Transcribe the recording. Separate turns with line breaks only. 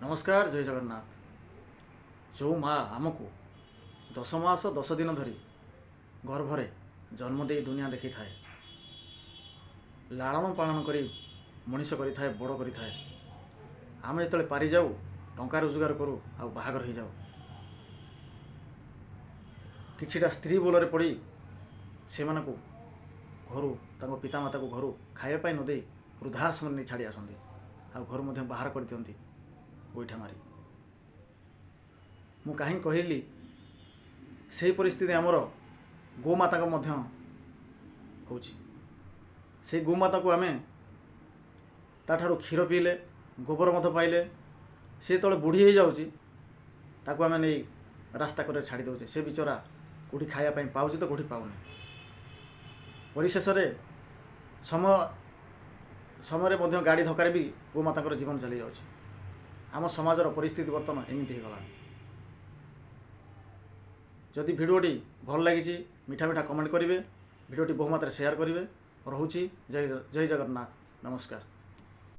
नमस्कार जय जगन्नाथ। जो माँ आमको 10 मास 10 दिन धरी गर्भरे जन्म दे दुनिया देखी थाए, लालन पालन करी मनीष करी थाए, बड़ करी थाए। आम जो पारि जाऊ टंका रोजगार करूँ आ बाहागर हो जाऊ, किछिटा स्त्री बोलरे पड़ी से घर पितामाता को घर खावाई न दे वृद्धाश्रम नहीं छाड़ी आसती, आ घर मध्य बाहर कर दियंती गोईठा मारी। मु कहीं कहली से परिस्थिति आमर गोमाता को मध्य होची। से गोमाता को आमे ताठारो क्षीर पीले गोबर मत पाइले से तले बुढ़ी हो जाऊँगी, ताको आमे नहीं रास्ता कर छाड़ी दौचे। से बिचरा कौटी खायापाई पाऊँ तो कौटी पाऊनी। परिशेष समय मध्य गाड़ी धक्कर भी गोमाता जीवन चली जाऊँगी। आम समाजर परिस्थिति बर्तमान एमती हो गला। जदि भिडियोटी भल लगी मीठा मीठा कमेंट करेंगे, भिडियोटी बहुमात्रा शेयर करेंगे। रोची जय जगन्नाथ। नमस्कार।